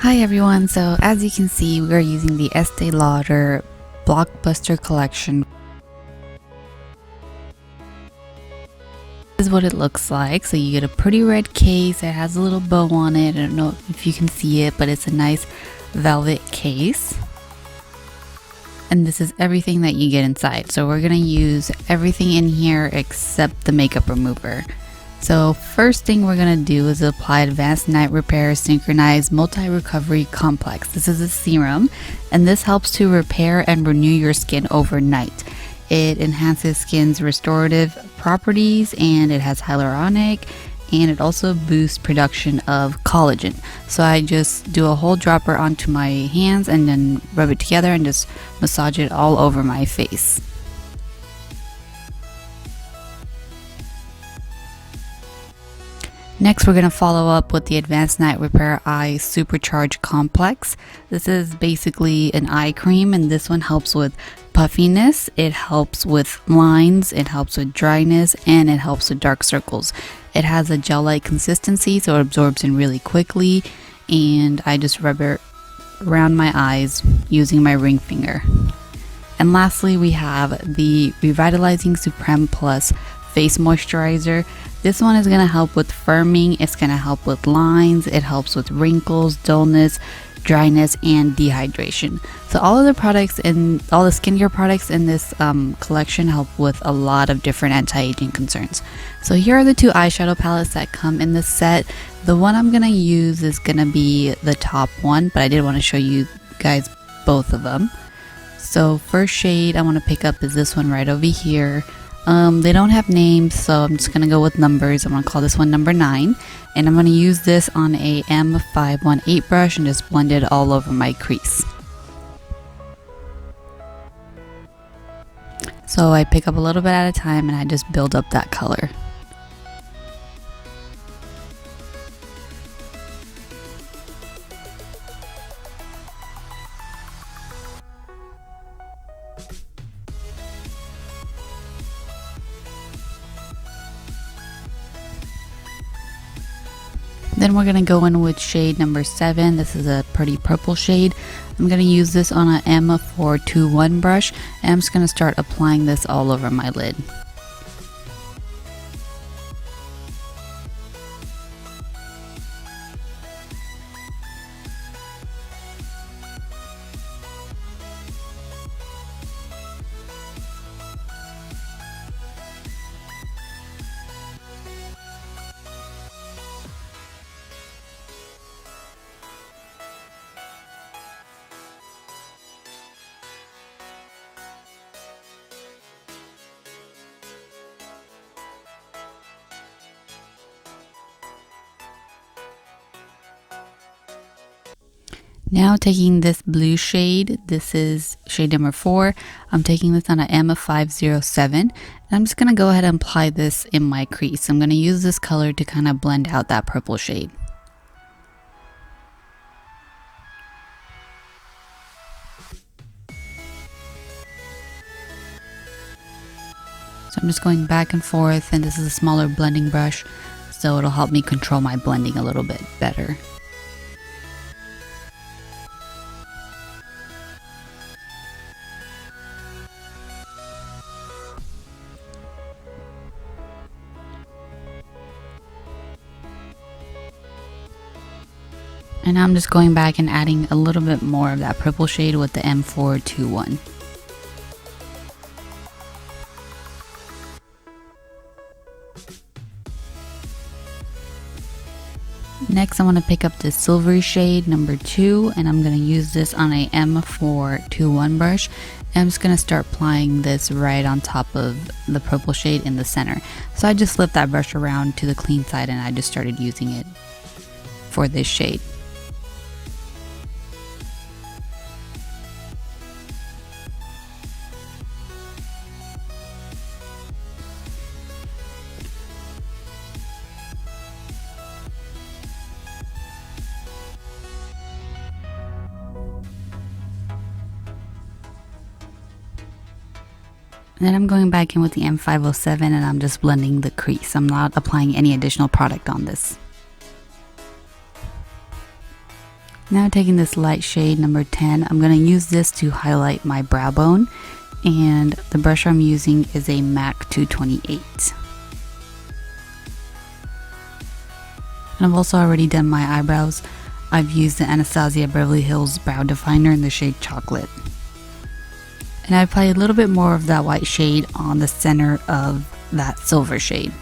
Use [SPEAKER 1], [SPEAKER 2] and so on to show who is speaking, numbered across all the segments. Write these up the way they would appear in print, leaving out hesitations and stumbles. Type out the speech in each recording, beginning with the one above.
[SPEAKER 1] Hi everyone, so as you can see we are using the Estee Lauder Blockbuster collection. This is what it looks like. So you get a pretty red case, it has a little bow on it. I don't know if you can see it, but it's a nice velvet case. And this is everything that you get inside. So we're going to use everything in here except the makeup remover. So first thing we're going to do is apply Advanced Night Repair Synchronized Multi-Recovery Complex. This is a serum and this helps to repair and renew your skin overnight. It enhances skin's restorative properties and it has hyaluronic, and it also boosts production of collagen. So I just do a whole dropper onto my hands and then rub it together and just massage it all over my face. Next, we're going to follow up with the Advanced Night Repair Eye Supercharged Complex. This is basically an eye cream, and this one helps with puffiness, it helps with lines, it helps with dryness, and it helps with dark circles. It has a gel-like consistency, so it absorbs in really quickly, and I just rub it around my eyes using my ring finger. And lastly, we have the Revitalizing Supreme Plus Face Moisturizer. This one is going to help with firming, it's going to help with lines, it helps with wrinkles, dullness, dryness, and dehydration. So all of the products in all the skincare products in this collection help with a lot of different anti-aging concerns. So here are the two eyeshadow palettes that come in this set. The one I'm going to use is going to be the top one, but I did want to show you guys both of them. So first shade I want to pick up is this one right over here. They don't have names, so I'm just gonna go with numbers. I'm gonna call this one number 9, and I'm gonna use this on a M518 brush and just blend it all over my crease. So I pick up a little bit at a time and I just build up that color. Then we're going to go in with shade number 7. This is a pretty purple shade. I'm going to use this on an M421 brush, and I'm just going to start applying this all over my lid. Now taking this blue shade, this is shade number 4, I'm taking this on an M507, and I'm just going to go ahead and apply this in my crease. I'm going to use this color to kind of blend out that purple shade. So I'm just going back and forth, and this is a smaller blending brush, so it'll help me control my blending a little bit better. And now I'm just going back and adding a little bit more of that purple shade with the M421. Next, I want to pick up this silvery shade number 2, and I'm going to use this on a M421 brush. And I'm just going to start applying this right on top of the purple shade in the center. So I just flipped that brush around to the clean side and I just started using it for this shade. And then I'm going back in with the M507 and I'm just blending the crease. I'm not applying any additional product on this. Now taking this light shade number 10, I'm going to use this to highlight my brow bone, and the brush I'm using is a MAC 228. And I've also already done my eyebrows. I've used the Anastasia Beverly Hills Brow Definer in the shade Chocolate. And I apply a little bit more of that white shade on the center of that silver shade.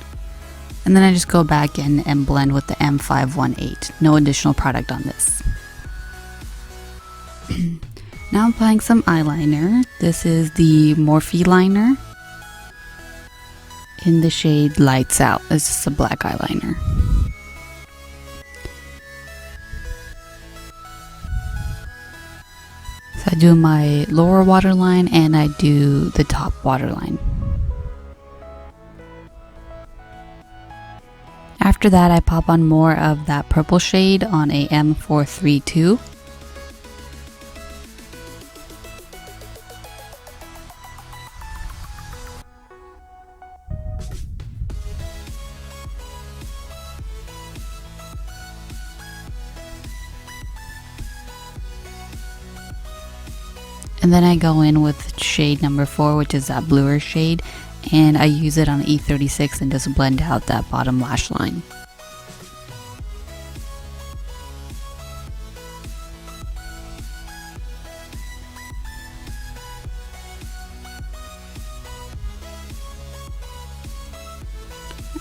[SPEAKER 1] And then I just go back in and blend with the M518. No additional product on this. Now I'm applying some eyeliner. This is the Morphe liner in the shade Lights Out. It's just a black eyeliner. So I do my lower waterline and I do the top waterline. After that, I pop on more of that purple shade on a M432. And then I go in with shade number 4, which is that bluer shade, and I use it on E36 and just blend out that bottom lash line.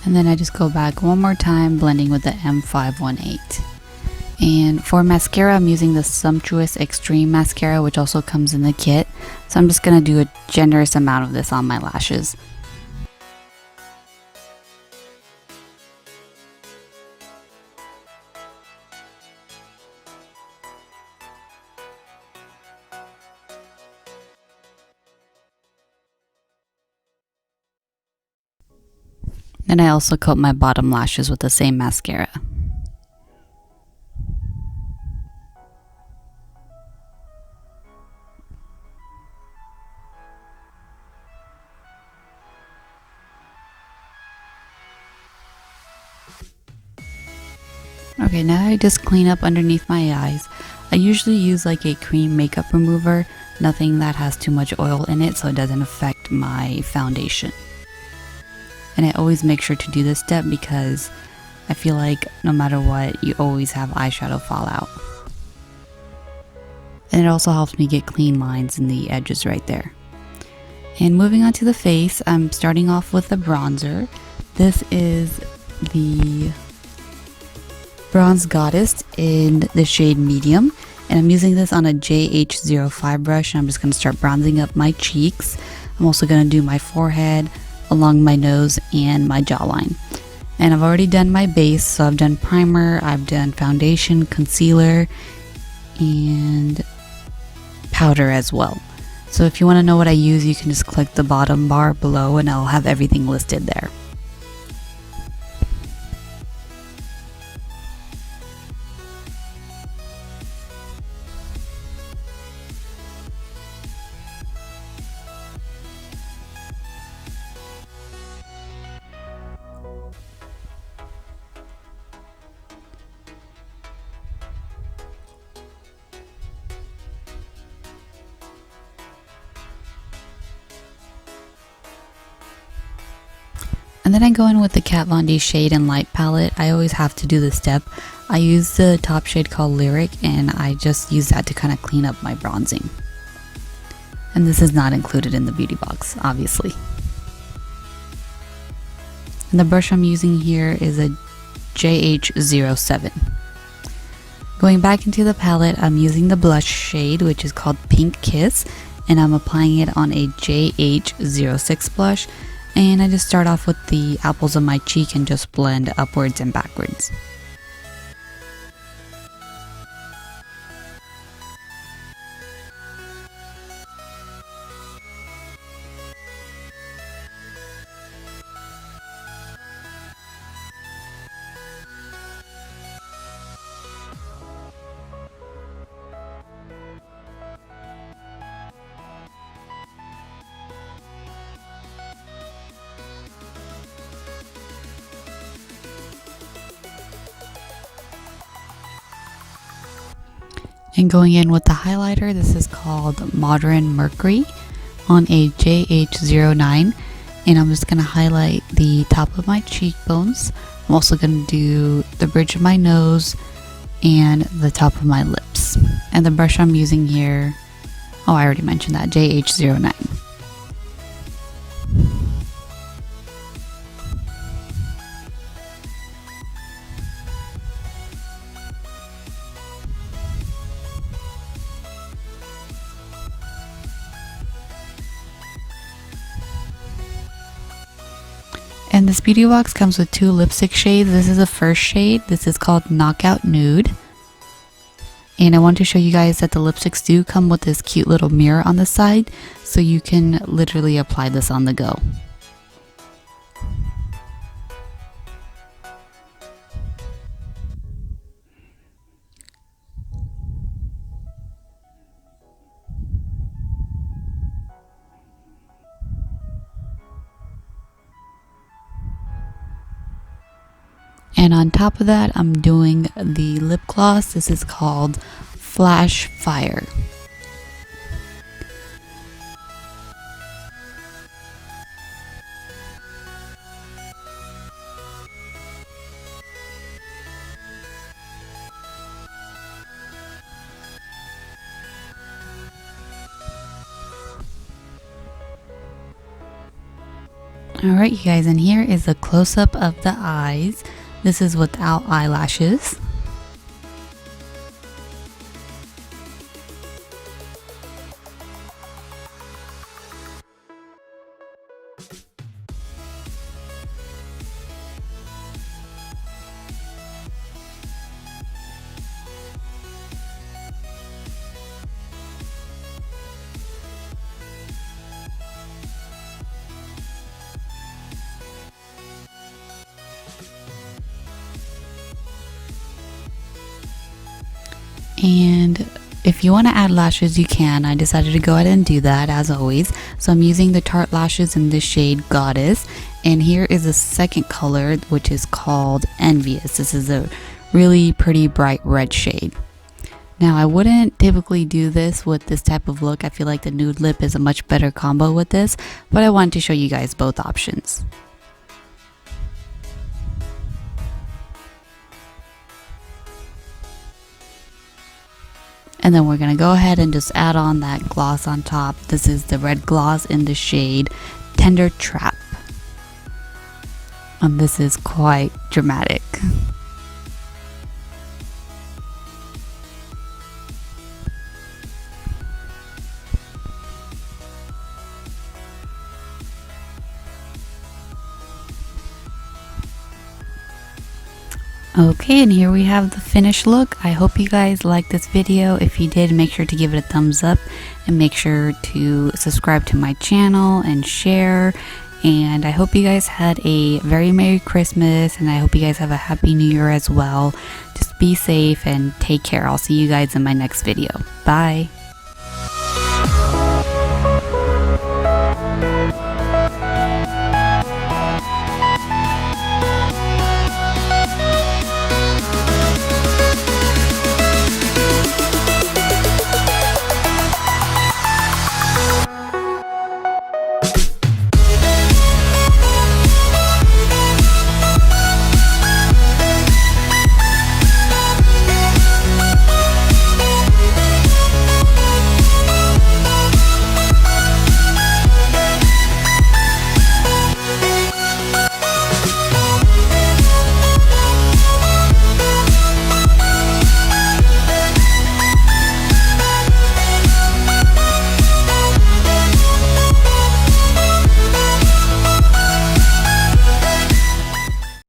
[SPEAKER 1] And then I just go back one more time, blending with the M518. And for mascara, I'm using the Sumptuous Extreme Mascara, which also comes in the kit. So I'm just going to do a generous amount of this on my lashes. And I also coat my bottom lashes with the same mascara. Okay, now I just clean up underneath my eyes. I usually use like a cream makeup remover, nothing that has too much oil in it so it doesn't affect my foundation. And I always make sure to do this step because I feel like no matter what, you always have eyeshadow fallout. And it also helps me get clean lines in the edges right there. And moving on to the face, I'm starting off with the bronzer. This is the Bronze Goddess in the shade Medium, and I'm using this on a JH05 brush, and I'm just going to start bronzing up my cheeks. I'm also going to do my forehead, along my nose, and my jawline. And I've already done my base, so I've done primer, I've done foundation, concealer, and powder as well. So if you want to know what I use, you can just click the bottom bar below and I'll have everything listed there. And then I go in with the Kat Von D Shade and Light palette. I always have to do this step. I use the top shade called Lyric, and I just use that to kind of clean up my bronzing. And this is not included in the beauty box, obviously. And the brush I'm using here is a JH07. Going back into the palette, I'm using the blush shade, which is called Pink Kiss, and I'm applying it on a JH06 blush. And I just start off with the apples of my cheek and just blend upwards and backwards. And going in with the highlighter, this is called Modern Mercury on a JH09. And I'm just going to highlight the top of my cheekbones. I'm also going to do the bridge of my nose and the top of my lips. And the brush I'm using here, oh, I already mentioned that, JH09. And this beauty box comes with 2 lipstick shades. This is the first shade. This is called Knockout Nude. And I want to show you guys that the lipsticks do come with this cute little mirror on the side, so you can literally apply this on the go. And on top of that, I'm doing the lip gloss. This is called Flash Fire. Alright, you guys, and here is a close-up of the eyes. This is without eyelashes. And if you want to add lashes, you can. I decided to go ahead and do that as always. So I'm using the Tarte lashes in this shade Goddess. And here is a second color, which is called Envious. This is a really pretty bright red shade. Now, I wouldn't typically do this with this type of look. I feel like the nude lip is a much better combo with this, but I wanted to show you guys both options. And then we're going to go ahead and just add on that gloss on top. This is the red gloss in the shade Tender Trap. And this is quite dramatic. Okay, and here we have the finished look. I hope you guys liked this video. If you did, make sure to give it a thumbs up and make sure to subscribe to my channel and share. And I hope you guys had a very Merry Christmas, and I hope you guys have a Happy New Year as well. Just be safe and take care. I'll see you guys in my next video. Bye.